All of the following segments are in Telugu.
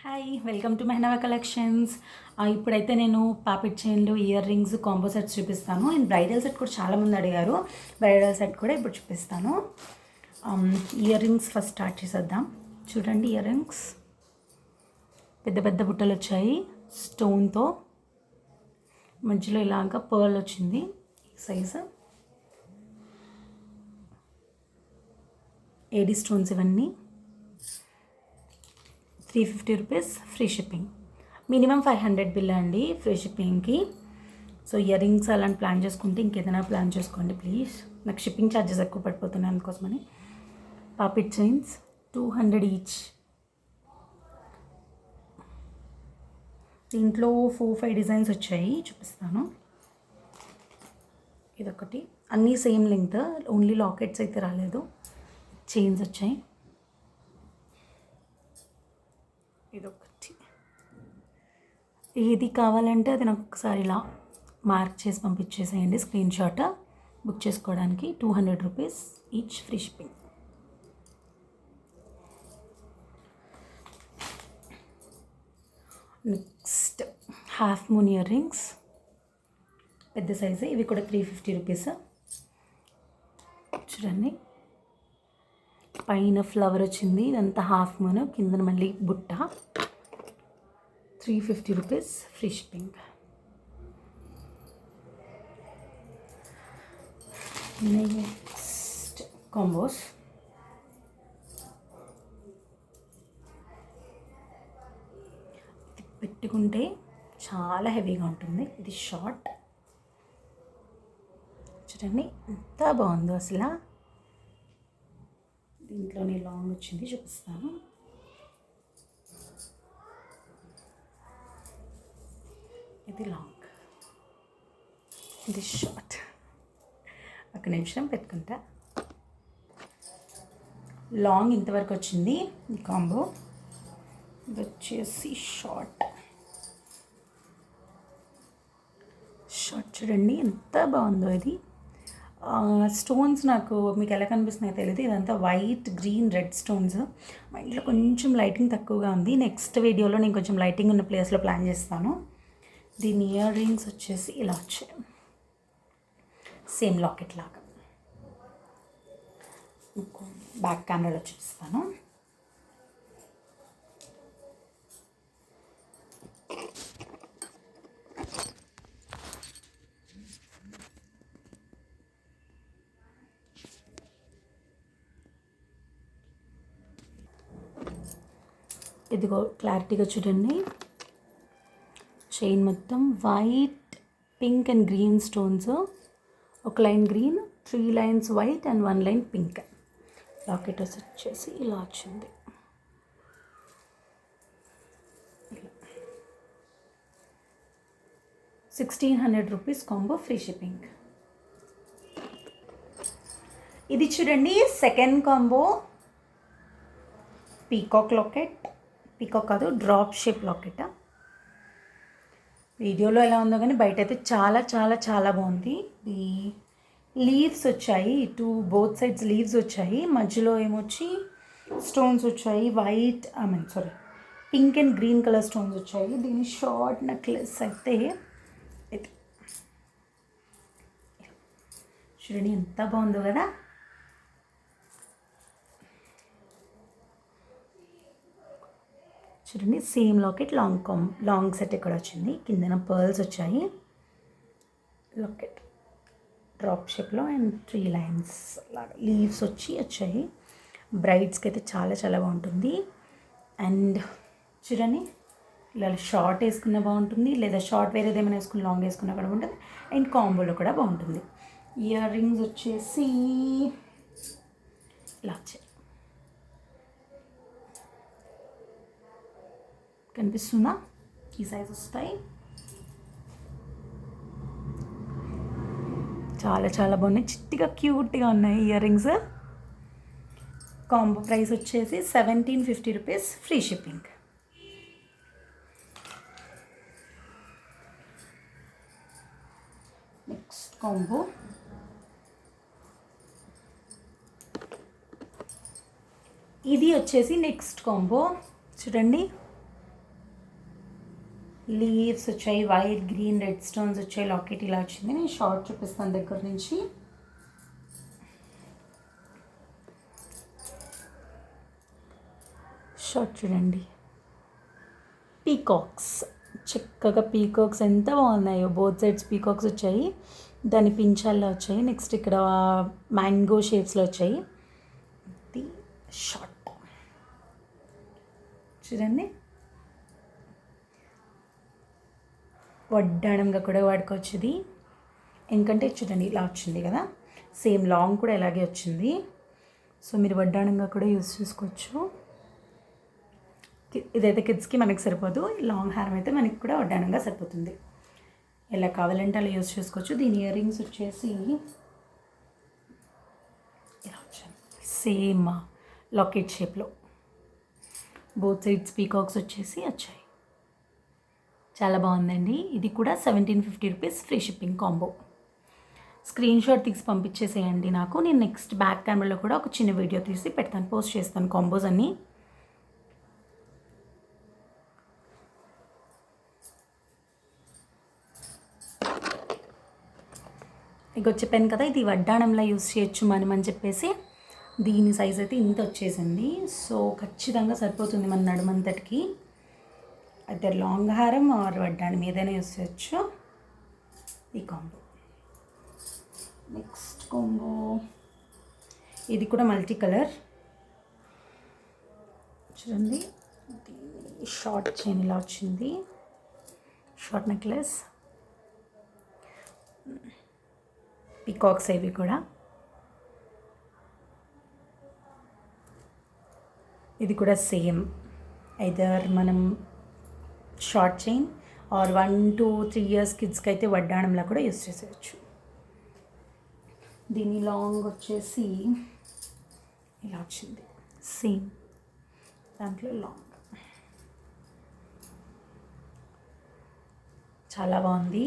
హాయ్, వెల్కమ్ టు మెహనవా కలెక్షన్స్. ఇప్పుడైతే నేను పాపిట్ చైన్లు, ఇయర్ రింగ్స్, కాంబో సెట్స్ చూపిస్తాను. అండ్ బ్రైడల్ సెట్ కూడా చాలామంది అడిగారు. బ్రైడల్ సెట్ కూడా ఇప్పుడు చూపిస్తాను. ఇయర్ రింగ్స్ ఫస్ట్ స్టార్ట్ చేసేద్దాం. చూడండి, ఇయర్ రింగ్స్ పెద్ద పెద్ద బుట్టలు వచ్చాయి. స్టోన్తో మధ్యలో ఇలాగా పర్ల్ వచ్చింది. సైజు ఏడీ స్టోన్స్ ఇవన్నీ. 350 rupees, free shipping. Minimum 500 bill అండి ఫ్రీ షిప్పింగ్కి. సో ఇయర్ రింగ్స్ అలాంటి ప్లాన్ చేసుకుంటే ఇంకేదైనా ప్లాన్ చేసుకోండి ప్లీజ్. నాకు షిప్పింగ్ ఛార్జెస్ ఎక్కువ పడిపోతున్నాయి అందుకోసమని. పాపిట్ చైన్స్ 200 ఈచ్. దీంట్లో 4-5 డిజైన్స్ వచ్చాయి, చూపిస్తాను. ఇదొకటి, అన్నీ సేమ్ లెంగ్త్, ఓన్లీ లాకెట్స్ అయితే రాలేదు. చైన్స్ వచ్చాయి. ఇదొకటి. ఏది కావాలంటే అది నాకు ఒకసారి ఇలా మార్క్ చేసి పంపించేసేయండి స్క్రీన్ షాట్. బుక్ చేసుకోవడానికి 200 rupees each, free shipping. Next half moon ear rings, పెద్ద సైజు. ఇవి కూడా 350 రూపీస్. చూడండి, పైన ఫ్లవర్ వచ్చింది, ఇదంతా హాఫ్ మూన్, కింద మళ్ళీ బుట్ట. 350 rupees, free shipping. Next combos. ఇది పెట్టుకుంటే చాలా హెవీగా ఉంటుంది. ఇది షార్ట్. చూడండి ఎంత బాగుందో అసలు. దీంట్లోనే లాంగ్ వచ్చింది, చూపిస్తాను. ఇది లాంగ్, ఇది షార్ట్. ఒక నిమిషం పెట్టుకుంటా. లాంగ్ ఇంతవరకు వచ్చింది ఈ కాంబో. ఇది వచ్చేసి షార్ట్. షార్ట్ చూడండి ఎంత బాగుందో ఇది. స్టోన్స్ నాకు మీకు ఎలా కనిపిస్తున్నాయో తెలియదు. ఇదంతా వైట్, గ్రీన్, రెడ్ స్టోన్స్. మా ఇంట్లో కొంచెం లైటింగ్ తక్కువగా ఉంది. నెక్స్ట్ వీడియోలో నేను కొంచెం లైటింగ్ ఉన్న ప్లేస్లో ప్లాన్ చేస్తాను. దీని ఇయర్ రింగ్స్ వచ్చేసి ఇలా వచ్చాయి, సేమ్ లాకెట్ లాగా. బ్యాక్ కెమెరాలో చూపిస్తాను. ఇదిగో క్లారిటీగా చూడండి. చైన్ మొత్తం white, pink and green stones. ఒక line green, 3 lines white and 1 line pink. Locket వచ్చేసి ఇలా వచ్చింది. 1600 రూపీస్ కాంబో, ఫ్రీ షిప్పింగ్. ఇది చూడండి second combo. Peacock locket, peacock కాదు, డ్రాప్ షేప్ లాకెట్. వీడియోలో ఎలా ఉందో కానీ బయట అయితే చాలా చాలా చాలా బాగుంది. ఈ లీవ్స్ వచ్చాయి, బోత్ సైడ్స్ లీవ్స్ వచ్చాయి. మధ్యలో ఏమొచ్చి స్టోన్స్ వచ్చాయి, white pink and green colour stones వచ్చాయి. దీని షార్ట్ నెక్లెస్ అయితే ఇది చూడండి ఎంత బాగుందో కదా. చూడండి సేమ్ లాకెట్, లాంగ్ సెట్ ఇక్కడ వచ్చింది. కిందన పర్ల్స్ వచ్చాయి. లాకెట్ డ్రాప్ షేప్లో అండ్ 3 లైన్స్ లాగా లీవ్స్ వచ్చాయి. బ్రైడ్స్కి అయితే చాలా చాలా బాగుంటుంది. అండ్ చూడండి, ఇలా షార్ట్ వేసుకున్న బాగుంటుంది, లేదా షార్ట్ వేరేది ఏమైనా వేసుకుని లాంగ్ వేసుకున్నా కూడా బాగుంటుంది. అండ్ కాంబోలో కూడా బాగుంటుంది. ఇయర్ రింగ్స్ వచ్చేసి ఇలా వచ్చాయి. కనిపిస్తుందా? ఈ సైజ్ వస్తాయి. చాలా చాలా బాగున్నాయి, చిట్టిగా క్యూట్గా ఉన్నాయి ఇయర్ రింగ్స్. కాంబో ప్రైస్ వచ్చేసి 1750 rupees, free shipping. Next combo. ఇది వచ్చేసి నెక్స్ట్ కాంబో. చూడండి లీవ్స్ వచ్చాయి, వైట్ గ్రీన్ రెడ్ స్టోన్స్ వచ్చాయి, లాకెట్ ఇలా వచ్చింది. నేను షార్ట్ చూపిస్తాను దగ్గర నుంచి. షార్ట్ చూడండి, పీకాక్స్, చక్కగా పీకాక్స్ ఎంత బాగున్నాయో, బోత్ సైడ్స్ పీకాక్స్ వచ్చాయి, దాని పించాల్లో వచ్చాయి. నెక్స్ట్ ఇక్కడ మ్యాంగో షేప్స్లో వచ్చాయి. ఇది షార్ట్ చూడండి, వడ్డాణంగా కూడా వాడుకోవచ్చు ఇది. ఎందుకంటే చూడండి ఇలా వచ్చింది కదా, సేమ్ లాంగ్ కూడా ఇలాగే వచ్చింది. సో మీరు వడ్డాణంగా కూడా యూజ్ చేసుకోవచ్చు. ఇదైతే కిడ్స్కి మనకి సరిపోదు, లాంగ్ హారం అయితే మనకి కూడా వడ్డానంగా సరిపోతుంది. ఎలా కావాలంటే అలా యూజ్ చేసుకోవచ్చు. దీని ఇయర్ రింగ్స్ వచ్చేసి ఇలా వచ్చాయి, సేమ్ లాకెట్ షేప్లో, బోత్ సైడ్స్ పీకాక్స్ వచ్చేసి వచ్చాయి. చాలా బాగుందండి. ఇది కూడా 1750 rupees, free shipping combo. Screen shot తీసి పంపించేసేయండి నాకు. నేను నెక్స్ట్ బ్యాక్ కెమెరాలో కూడా ఒక చిన్న వీడియో తీసి పెడతాను, పోస్ట్ చేస్తాను కాంబోస్ అన్నీ. ఇక చెప్పాను కదా, ఇది వడ్డాణంలో యూస్ చేయొచ్చు మనం అని చెప్పేసి. దీని సైజ్ అయితే ఇంత వచ్చేసింది. సో ఖచ్చితంగా సరిపోతుంది మన నడుమంతటికి. అయితే లాంగ్ హారం ఆర్ వడ్డాణం ఏదైనా యూస్ చేయొచ్చు. ఈ కాంబో. నెక్స్ట్ కాంబో ఇది కూడా మల్టీ కలర్ చూడండి. షార్ట్ చైన్ ఇలా వచ్చింది, షార్ట్ నెక్లెస్, పీకాక్స్ ఇవి కూడా. ఇది కూడా సేమ్, ఐదర్ మనం short chain are 1 to 3 years కిడ్స్కి అయితే వడ్డాణంలా కూడా యూస్ చేసేయచ్చు. దీని లాంగ్ వచ్చేసి ఇలా వచ్చింది, సేమ్ దాంట్లో లాంగ్. చాలా బాగుంది.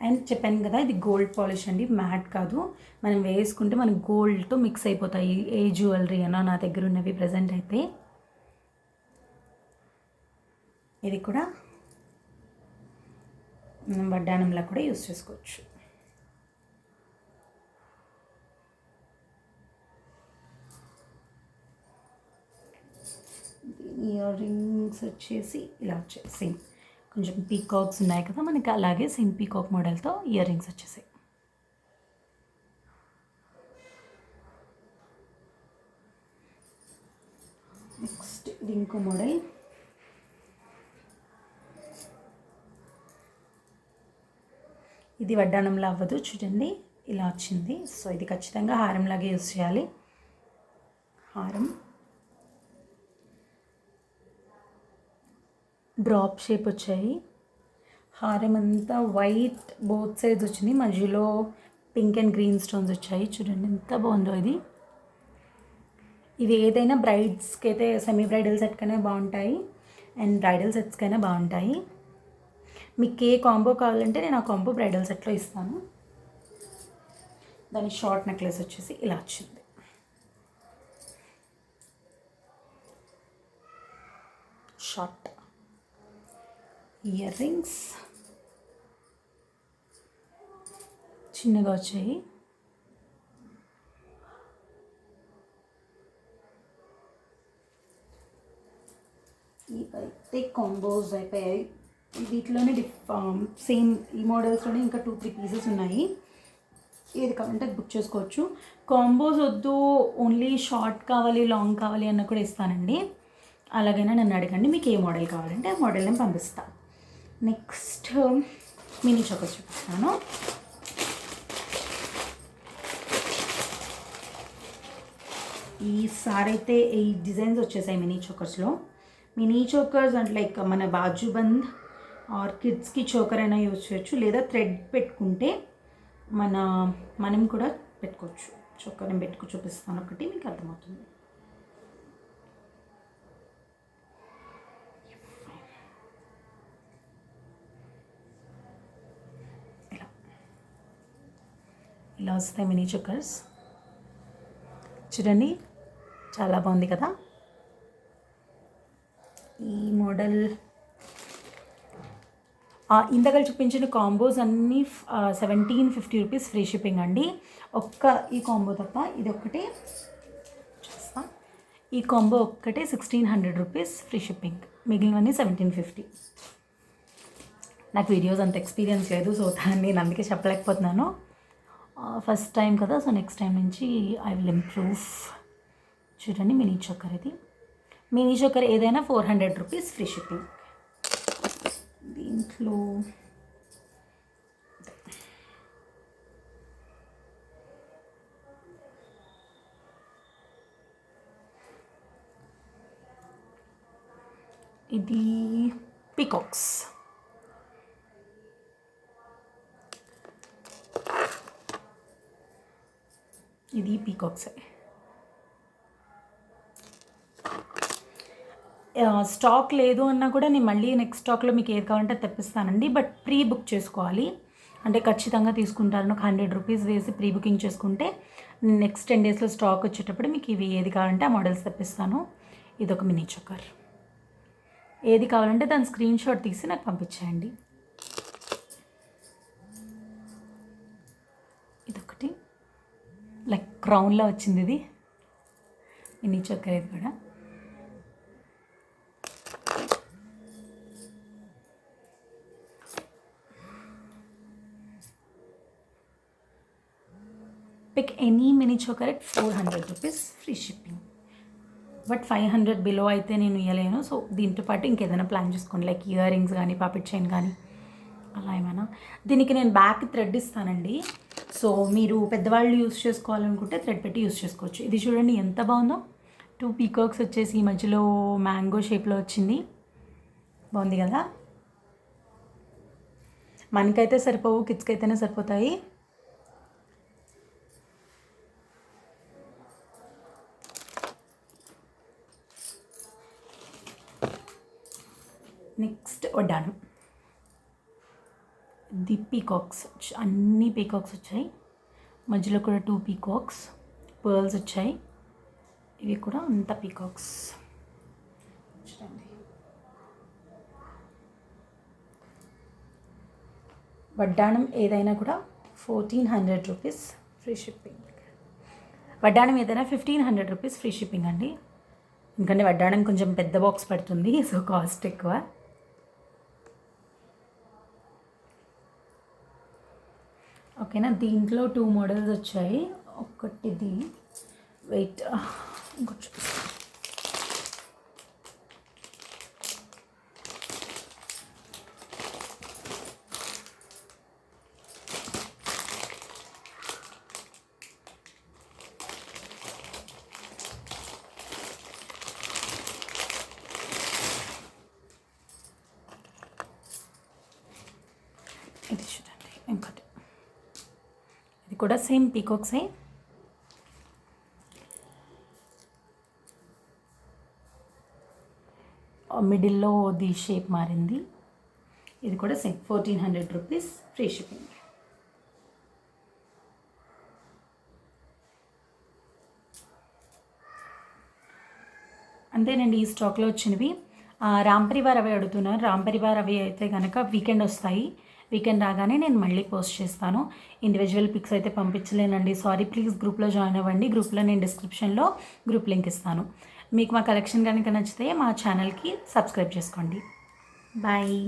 అండ్ చెప్పాను కదా, ఇది గోల్డ్ పాలిష్ అండి, మ్యాట్ కాదు. మనం వేసుకుంటే మనకు గోల్డ్తో మిక్స్ అయిపోతాయి. ఏ జ్యువెలరీ అన్నా నా దగ్గర ఉన్నవి ప్రజెంట్ అయితే. ఇది కూడా మనం వడ్డానంలా కూడా యూస్ చేసుకోవచ్చు. ఇయర్ రింగ్స్ వచ్చేసి ఇలా వచ్చాయి, సేమ్ కొంచెం పీకాక్స్ ఉన్నాయి కదా మనకి, అలాగే సేమ్ పీకాక్ మోడల్తో ఇయర్ రింగ్స్ వచ్చేసాయి. నెక్స్ట్ ఇది ఇంకో మోడల్. ఇది వడ్డానంలా అవ్వదు చూడండి, ఇలా వచ్చింది. సో ఇది ఖచ్చితంగా హారంలాగే యూస్ చేయాలి. హారం డ్రాప్ షేప్ వచ్చాయి. హారం అంతా వైట్ బోత్ సైడ్స్ వచ్చింది, మధ్యలో పింక్ అండ్ గ్రీన్ స్టోన్స్ వచ్చాయి. చూడండి ఎంత బాగుందో ఇది. ఇది ఏదైనా బ్రైడ్స్కి అయితే సెమీ బ్రైడల్ సెట్కైనా బాగుంటాయి అండ్ బ్రైడల్ సెట్స్కైనా బాగుంటాయి. మీకు ఏ కాంబో కావాలంటే నేను ఆ కాంబో బ్రైడల్ సెట్లో ఇస్తాను. దాని షార్ట్ నెక్లెస్ వచ్చేసి ఇలా వచ్చింది. షార్ట్ ఇయర్ రింగ్స్ చిన్నగా వచ్చాయి. ఇవైతే కాంబోస్ అయిపోయాయి. వీటిలోనే సేమ్ ఈ మోడల్స్లోనే ఇంకా 2-3 పీసెస్ ఉన్నాయి. ఏది కావాలంటే అది బుక్ చేసుకోవచ్చు. కాంబోస్ వద్దు, ఓన్లీ షార్ట్ కావాలి లాంగ్ కావాలి అన్న కూడా ఇస్తానండి. అలాగైనా నన్ను అడగండి, మీకు ఏ మోడల్ కావాలంటే ఆ మోడల్ నేను పంపిస్తాను. నెక్స్ట్ మినీ చోకర్ చూపిస్తాను. ఈసారి అయితే ఈ డిజైన్స్ వచ్చేసాయి మినీ చోకర్స్లో. మినీ చోకర్స్ అంటే లైక్ మన బాజుబంద్ ఆర్ కిడ్స్కి చోకర్ అయినా యూజ్ చేయొచ్చు, లేదా థ్రెడ్ పెట్టుకుంటే మనం కూడా పెట్టుకోవచ్చు. చోకర్ నేను పెట్టుకు చూపిస్తాను, ఒకటి మీకు అర్థమవుతుంది. ఇలా వస్తాయి మినీ చోకర్స్. చూడండి చాలా బాగుంది కదా. ఈ మోడల్ ఇంతగా చూపించిన కాంబోస్ అన్నీ 1750 రూపీస్ ఫ్రీ షిప్పింగ్ అండి. ఒక్క ఈ కాంబో తప్ప ఇది ఒక్కటే చూస్తా. ఈ కాంబో ఒక్కటే 1600 రూపీస్ ఫ్రీ షిప్పింగ్, మిగిలినవన్నీ 1750. నాకు వీడియోస్ అంత ఎక్స్పీరియన్స్ లేదు, సో నేను అందుకే చెప్పలేకపోతున్నాను. ఫస్ట్ టైం కదా, సో నెక్స్ట్ టైం నుంచి ఐ విల్ ఇంప్రూవ్. చూడండి మినీ చోకర్, ఇది మినీ చోకర్ ఏదైనా 400 రూపీస్ ఫ్రీ షిప్పింగ్. దీంట్లో ఇది పీకాక్స్, ఇది పీకాక్స్. స్టాక్ లేదు అన్నా కూడా నేను మళ్ళీ నెక్స్ట్ స్టాక్లో మీకు ఏది కావాలంటే తెప్పిస్తానండి. బట్ ప్రీ బుక్ చేసుకోవాలి, అంటే ఖచ్చితంగా తీసుకుంటారని ఒక 100 రూపీస్ వేసి ప్రీ బుకింగ్ చేసుకుంటే నెక్స్ట్ 10 డేస్లో స్టాక్ వచ్చేటప్పుడు మీకు ఇవి ఏది కావాలంటే ఆ మోడల్స్ తెప్పిస్తాను. ఇదొక మినీ చోకర్. ఏది కావాలంటే దాని స్క్రీన్ షాట్ తీసి నాకు పంపించేయండి. ఇదొకటి లైక్ క్రౌన్లో వచ్చింది, ఇది మినీ చోకర్. ఇది కూడా pick any mini choker at 400 rupees free shipping. But 500 below అయితే నేను ఇవ్వలేను. సో దీంతో పాటు ఇంకేదైనా ప్లాన్ చేసుకోండి, లైక్ ఇయర్ రింగ్స్ కానీ పాపిట్ చైన్ కానీ అలా ఏమైనా. దీనికి నేను బ్యాక్ థ్రెడ్ ఇస్తానండి, సో మీరు పెద్దవాళ్ళు యూస్ చేసుకోవాలనుకుంటే థ్రెడ్ పెట్టి యూస్ చేసుకోవచ్చు. ఇది చూడండి ఎంత బాగుందో, 2 పీకాక్స్ వచ్చేసి మధ్యలో మ్యాంగో షేప్లో వచ్చింది, బాగుంది కదా. మనకైతే సరిపోవు, కిడ్స్కి అయితేనే సరిపోతాయి. నెక్స్ట్ వడ్డానం, ది పీకాక్స్, అన్ని పీకాక్స్ వచ్చాయి, మధ్యలో కూడా 2 పీకాక్స్, పర్ల్స్ వచ్చాయి. ఇవి కూడా అంత పీకాక్స్. చూడండి వడ్డానం ఏదైనా కూడా 1400 రూపీస్ ఫ్రీ షిప్పింగ్. వడ్డానం ఏదైనా 1500 రూపీస్ ఫ్రీ షిప్పింగ్ అండి, ఎందుకంటే వడ్డానం కొంచెం పెద్ద బాక్స్ పడుతుంది, సో కాస్ట్ ఎక్కువ. ఓకేనా. దీంట్లో 2 మోడల్స్ వచ్చాయి. ఒకటిది వెయిట్, ఇంకొంచెం ఇది చూడండి. ఇంకోటి ఇది కూడా సేమ్ పీకాక్సే, మిడిల్లో ది షేప్ మారింది. ఇది కూడా సేమ్ 1400 రూపీస్ ఫ్రీ షిప్పింగ్. అంతేనండి ఈ స్టాక్లో వచ్చినవి. రాంపరివార్ అవి అడుగుతున్నారు. రాంపరివార్ అవి అయితే కనుక వీకెండ్ వస్తాయి, వీకెండ్ రాగానే నేను మళ్ళీ పోస్ట్ చేస్తాను. ఇండివిజువల్ పిక్స్ అయితే పంపించలేనండి, సారీ. ప్లీజ్ గ్రూప్లో జాయిన్ అవ్వండి, గ్రూప్లో నేను డిస్క్రిప్షన్లో గ్రూప్ లింక్ ఇస్తాను. మీకు మా కలెక్షన్ కనుక నచ్చితే మా ఛానల్కి సబ్స్క్రైబ్ చేసుకోండి. బాయ్.